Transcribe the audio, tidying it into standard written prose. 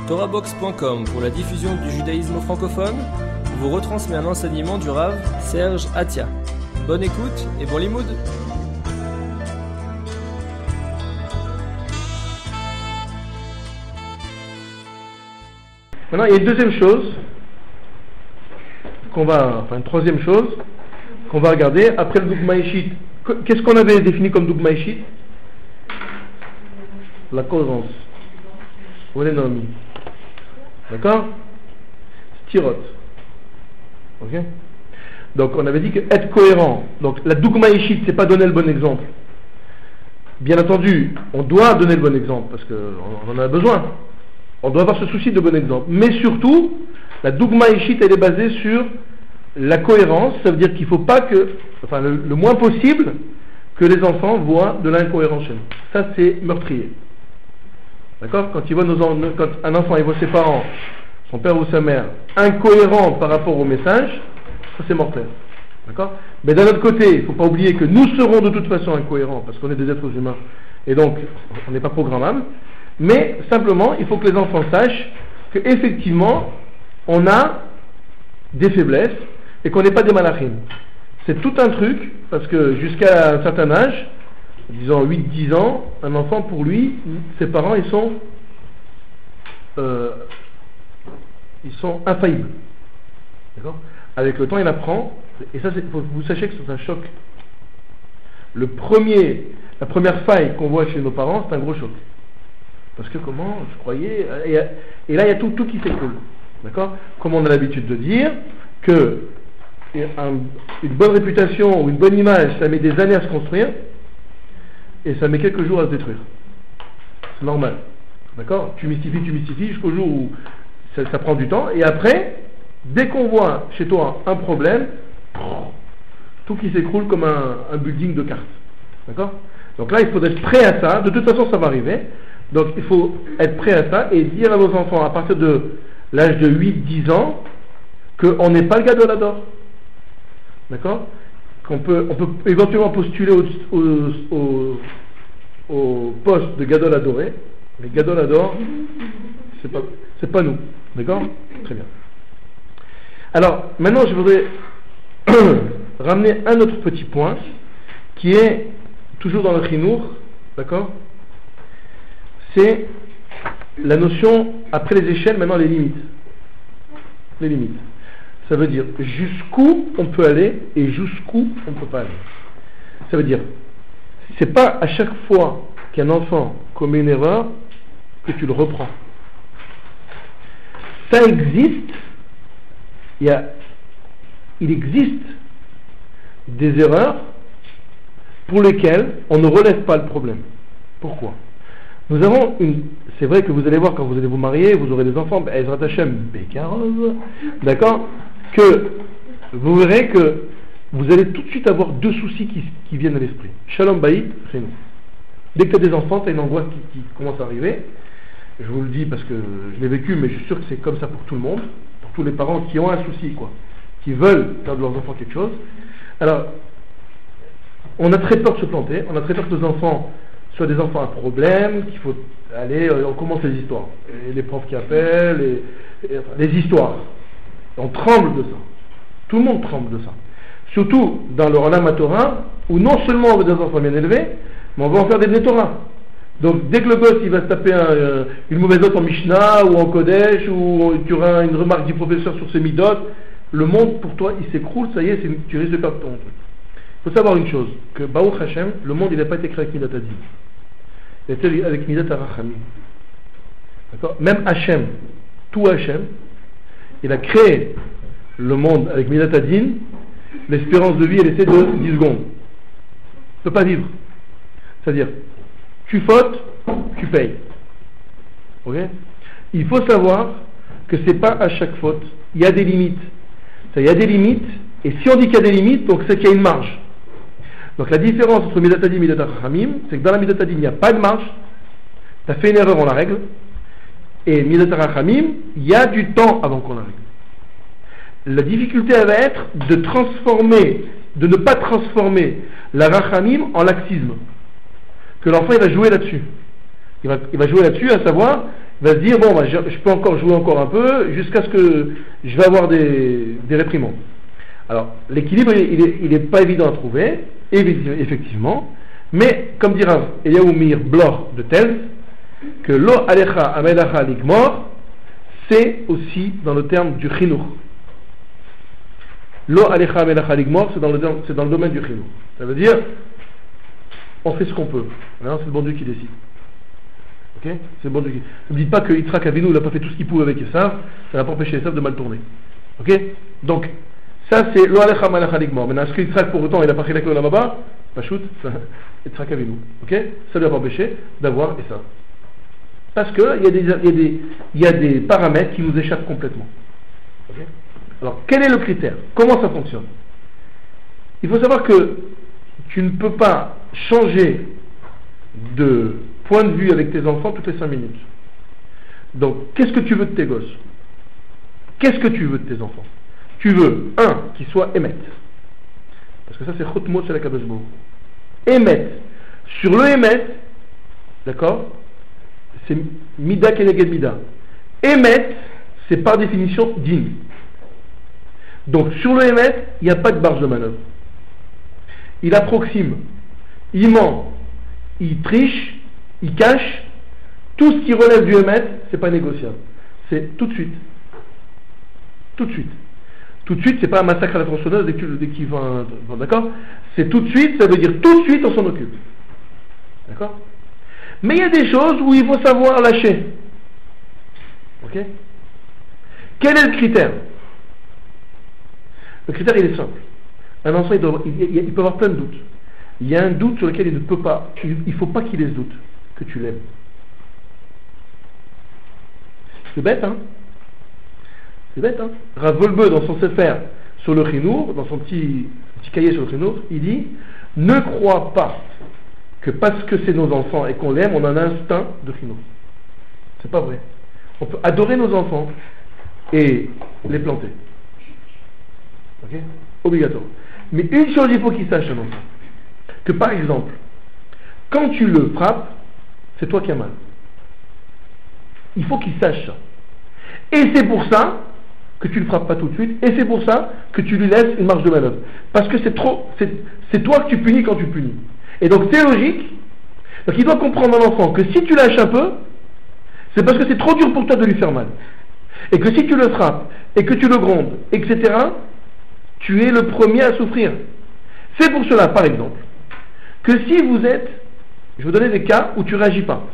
TorahBox.com pour la diffusion du judaïsme francophone vous retransmet un enseignement du Rav Serge Atia. Bonne écoute et bon limoud. Maintenant, il y a une deuxième chose une troisième chose qu'on va regarder après le Dougma Ishit. Qu'est-ce qu'on avait défini comme Dougma Ishit? La cohérence. Ou l'économie. D'accord? Stirot. Ok? Donc on avait dit que être cohérent. Donc la Dougma Ishit, c'est pas donner le bon exemple. Bien entendu, on doit donner le bon exemple parce qu'on en a besoin. On doit avoir ce souci de bon exemple. Mais surtout, la Dougma Ishit, elle est basée sur la cohérence. Ça veut dire qu'il ne faut pas le moins possible, que les enfants voient de l'incohérence chez nous. Ça, c'est meurtrier. D'accord? Quand un enfant voit ses parents, son père ou sa mère, incohérents par rapport au message, ça c'est mortel. D'accord? Mais d'un autre côté, il ne faut pas oublier que nous serons de toute façon incohérents, parce qu'on est des êtres humains, et donc on n'est pas programmable. Mais simplement, il faut que les enfants sachent qu'effectivement, on a des faiblesses et qu'on n'est pas des malachim. C'est tout un truc, parce que jusqu'à un certain âge, disons 8-10 ans, un enfant, pour lui, ses parents, ils sont infaillibles. D'accord? Avec le temps, il apprend, et ça, faut que vous sachiez que c'est un choc. La première faille qu'on voit chez nos parents, c'est un gros choc. Parce que comment, je croyais, et là il y a tout qui s'écoule, d'accord? Comme on a l'habitude de dire, que une bonne réputation ou une bonne image, ça met des années à se construire, et ça met quelques jours à se détruire. C'est normal, d'accord? Tu mystifies jusqu'au jour où ça prend du temps, et après, dès qu'on voit chez toi un problème, tout qui s'écroule comme un building de cartes, d'accord? Donc là il faut être prêt à ça, de toute façon ça va arriver. Donc il faut être prêt à ça et dire à nos enfants à partir de l'âge de 8-10 ans qu'on n'est pas le Gadol Hador. D'accord? On peut éventuellement postuler au poste de Gadol Hadoré, mais Gadol Hador, c'est pas nous. D'accord? Très bien. Alors maintenant je voudrais ramener un autre petit point qui est toujours dans le Chinour, d'accord? C'est la notion, après les échelles, maintenant les limites. Les limites. Ça veut dire jusqu'où on peut aller et jusqu'où on ne peut pas aller. Ça veut dire, c'est pas à chaque fois qu'un enfant commet une erreur que tu le reprends. Ça existe, il existe des erreurs pour lesquelles on ne relève pas le problème. Pourquoi? Nous avons c'est vrai que vous allez voir quand vous allez vous marier, vous aurez des enfants, Ezrat Hashem, Bekarov, d'accord, que vous verrez que vous allez tout de suite avoir deux soucis qui viennent à l'esprit. Shalom Bayit, c'est nous. Dès que tu as des enfants, tu as une angoisse qui commence à arriver. Je vous le dis parce que je l'ai vécu, mais je suis sûr que c'est comme ça pour tout le monde, pour tous les parents qui ont un souci, qui veulent faire de leurs enfants quelque chose. Alors, on a très peur de se planter, on a très peur que nos enfants soit des enfants à problème, qu'il faut aller, on commence les histoires. Et les profs qui appellent, les histoires. On tremble de ça. Tout le monde tremble de ça. Surtout dans le Olam HaTorah, où non seulement on veut des enfants bien élevés, mais on va en faire des Torah. Donc dès que le gosse il va se taper une mauvaise note en Mishnah ou en Kodesh, ou tu auras une remarque du professeur sur ses midot, le monde pour toi il s'écroule, ça y est, tu risques de perdre ton truc. Il faut savoir une chose, que Baruch Hashem, le monde il n'a pas été créé avec Midat Hadin. Il était avec Midat HaRachamim. D'accord? Même Hashem, tout Hashem, il a créé le monde avec Midat Hadin, l'espérance de vie elle était de 10 secondes. Tu ne peux pas vivre. C'est-à-dire, tu fautes, tu payes. Ok? Il faut savoir que ce n'est pas à chaque faute. Il y a des limites. Il y a des limites, et si on dit qu'il y a des limites, donc c'est qu'il y a une marge. Donc la différence entre Midat Hadin et Midat HaRachamim, c'est que dans la Midat Hadin, il n'y a pas de marge. Tu as fait une erreur, on la règle. Et Midat HaRachamim, il y a du temps avant qu'on la règle. La difficulté, elle va être de ne pas transformer la Rachamim en laxisme. Que l'enfant, il va jouer là-dessus. Il va jouer là-dessus, à savoir, va se dire, bon, bah, je peux encore jouer encore un peu, jusqu'à ce que je vais avoir des réprimandes. Alors, l'équilibre, il est pas évident à trouver, effectivement, mais, comme dira Eliyahu Meir Blor de Tel, que lo alecha amelacha ligmor, c'est aussi dans le terme du chinuch. Lo alecha amelacha ligmor, c'est dans le domaine du chinuch. Ça veut dire, on fait ce qu'on peut. Alors, c'est le bon Dieu qui décide. Ok? C'est le bon Dieu qui... Ne me dites pas que Yitzhak Avinu n'a pas fait tout ce qu'il pouvait avec Esav, ça n'a pas empêché Esav de mal tourner. Ok? Donc, ça c'est lo alecha amelacha ligmor. Maintenant, est-ce que Yitzhak pour autant il n'a pas fait avec le Lamaba? Pas shoot, Yitzhak Avinu. Ok? Ça ne lui a pas empêché d'avoir Esav. Parce qu'il y a des paramètres qui nous échappent complètement. Okay? Alors, quel est le critère? Comment ça fonctionne? Il faut savoir que tu ne peux pas changer de point de vue avec tes enfants toutes les 5 minutes. Donc, qu'est-ce que tu veux de tes gosses? Qu'est-ce que tu veux de tes enfants? Tu veux, qu'ils soient émet. Parce que ça, c'est Chotmot chez la Kadosh Baruch Hu. Émet. Sur le émet, d'accord? C'est Mida Keneged Mida. Émet, c'est par définition digne. Donc sur le émet, il n'y a pas de marge de manœuvre. Il approxime, il ment, il triche, il cache. Tout ce qui relève du émet, c'est pas négociable. C'est tout de suite. Tout de suite. Tout de suite, c'est pas un massacre à la tronçonneuse dès qu'il va. D'accord? C'est tout de suite, ça veut dire tout de suite on s'en occupe. D'accord? Mais il y a des choses où il faut savoir lâcher. Ok? Quel est le critère? Le critère, il est simple. Un enfant, il peut avoir plein de doutes. Il y a un doute sur lequel il ne peut pas, il ne faut pas qu'il ait ce doute, que tu l'aimes. C'est bête, hein? C'est bête, hein? Rav Wolbe, dans son sefer sur le chinour, dans son petit cahier sur le chinour, il dit, ne crois pas que parce que c'est nos enfants et qu'on l'aime, on a un instinct de chinour. C'est pas vrai. On peut adorer nos enfants et les planter. Ok? Obligatoire. Mais une chose, il faut qu'il sache, un enfant, que par exemple, quand tu le frappes, c'est toi qui as mal. Il faut qu'il sache ça. Et c'est pour ça que tu ne le frappes pas tout de suite, et c'est pour ça que tu lui laisses une marge de manœuvre. Parce que c'est toi que tu punis quand tu punis. Et donc c'est logique. Donc il doit comprendre un enfant que si tu lâches un peu, c'est parce que c'est trop dur pour toi de lui faire mal. Et que si tu le frappes, et que tu le grondes, etc., tu es le premier à souffrir. C'est pour cela, par exemple, que si vous êtes, je vais vous donner des cas où tu ne réagis pas.